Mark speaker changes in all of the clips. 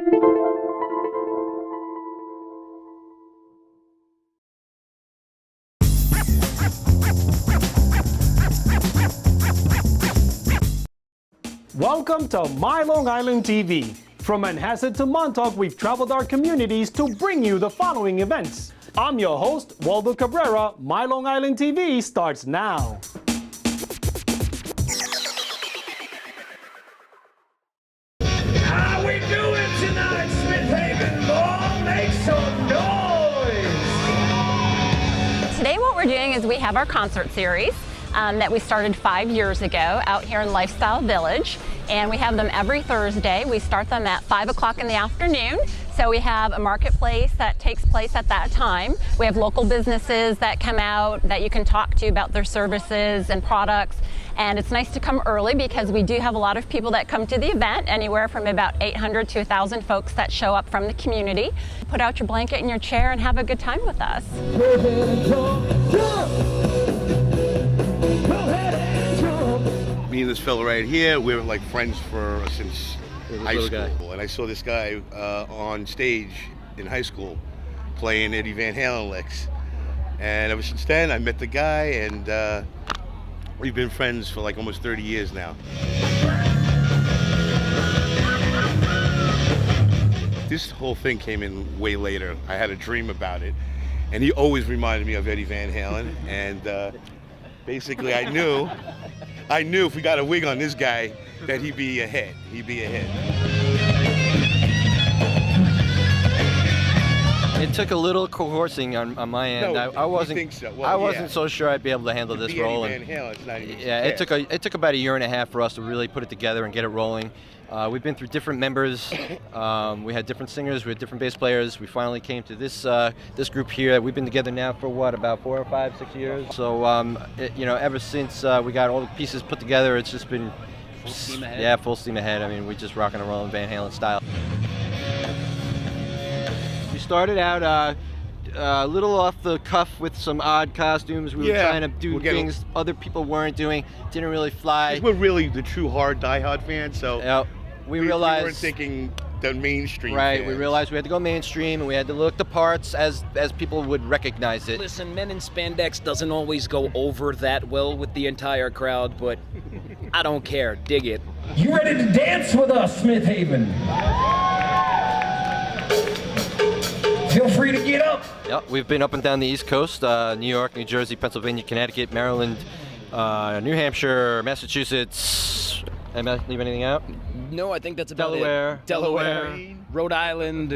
Speaker 1: Welcome to MyLITV. From Manhasset to Montauk, we've traveled our communities to bring you the following events. I'm your host, Waldo Cabrera. MyLITV starts now.
Speaker 2: How we doing tonight, Smith Haven? Ball, make some noise!
Speaker 3: Today what we're doing is we have our concert series that we started 5 years ago out here in Lifestyle Village, and we have them every Thursday. We start them at 5 o'clock in the afternoon. So we have a marketplace that takes place at that time. We have local businesses that come out that you can talk to about their services and products. And it's nice to come early because we do have a lot of people that come to the event, anywhere from about 800 to 1,000 folks that show up from the community. Put out your blanket and your chair and have a good time with us.
Speaker 4: Me and this fella right here, we were like friends since high school. And I saw this guy on stage in high school playing Eddie Van Halen licks. And ever since then, I met the guy, and we've been friends for like almost 30 years now. This whole thing came in way later. I had a dream about it, and he always reminded me of Eddie Van Halen. And basically, I knew if we got a wig on this guy, that he'd be a hit. He'd be a hit.
Speaker 5: It took a little coercing on my end.
Speaker 4: No,
Speaker 5: I wasn't.
Speaker 4: think so. Well,
Speaker 5: I wasn't so sure I'd be able to handle this role.
Speaker 4: Eddie Van Halen, it's not even
Speaker 5: Yeah, it took about a year and a half for us to really put it together and get it rolling. We've been through different members. We had different singers. We had different bass players. We finally came to this group here. We've been together now for what, about 4 or 5, 6 years. So ever since we got all the pieces put together, it's just been
Speaker 6: full steam ahead.
Speaker 5: Yeah, full steam ahead. I mean, we're just rocking and rolling Van Halen style. We started out a little off the cuff with some odd costumes. We were trying to do things other people weren't doing. Didn't really fly.
Speaker 4: We're really the true hard, die-hard fans, so
Speaker 5: we realized
Speaker 4: we weren't thinking the mainstream.
Speaker 5: Right,
Speaker 4: fans.
Speaker 5: we realized we had to go mainstream, and we had to look the parts as people would recognize it.
Speaker 6: Listen, Men in Spandex doesn't always go over that well with the entire crowd, but I don't care. Dig it.
Speaker 2: You ready to dance with us, Smith Haven? Feel free to get up.
Speaker 5: Yep, we've been up and down the East Coast, New York, New Jersey, Pennsylvania, Connecticut, Maryland, New Hampshire, Massachusetts. Am I leave anything out?
Speaker 6: No, I think that's about
Speaker 5: Delaware.
Speaker 6: Delaware, Rhode Island.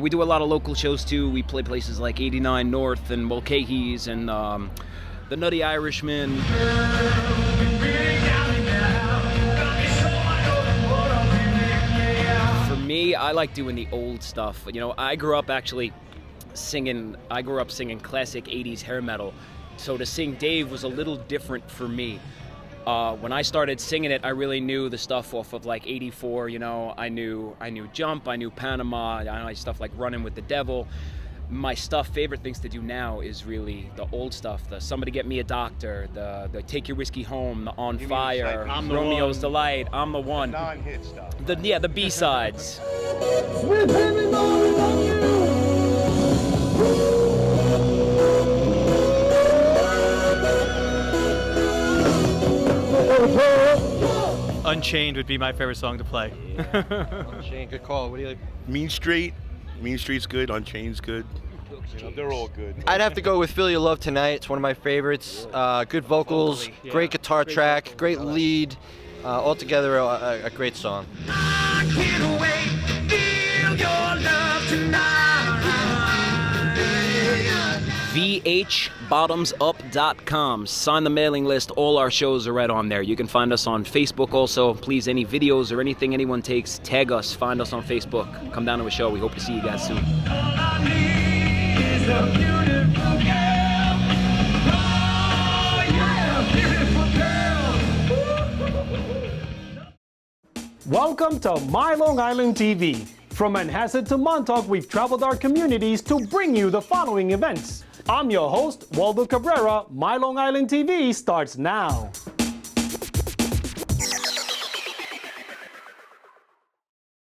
Speaker 6: We do a lot of local shows too. We play places like 89 North and Mulcahy's and the Nutty Irishman. For me, I like doing the old stuff. I grew up singing classic 80s hair metal. So to sing Dave was a little different for me. When I started singing it, I really knew the stuff off of like 84, I knew Jump, I knew Panama, I knew stuff like Running with the Devil. My favorite things to do now is really the old stuff, the Somebody Get Me a Doctor, the Take Your Whiskey Home, the On Fire, Romeo's Delight, I'm the One.
Speaker 4: The non-hit stuff.
Speaker 6: The B-sides.
Speaker 7: Unchained would be my favorite song to play.
Speaker 5: Unchained, good call. What do you like?
Speaker 4: Mean Street's good. Unchained's good. They're all good.
Speaker 5: I'd have to go with Feel Your Love Tonight. It's one of my favorites. Good vocals, great guitar track, great lead. Altogether, a great song.
Speaker 2: I can't wait. Feel your love tonight.
Speaker 6: VHbottomsup.com. Sign the mailing list. All our shows are right on there. You can find us on Facebook also. Please, any videos or anything anyone takes, tag us. Find us on Facebook. Come down to a show. We hope to see you guys soon.
Speaker 1: Welcome to MyLITV. From Manhasset to Montauk, we've traveled our communities to bring you the following events. I'm your host, Waldo Cabrera. MyLITV starts now.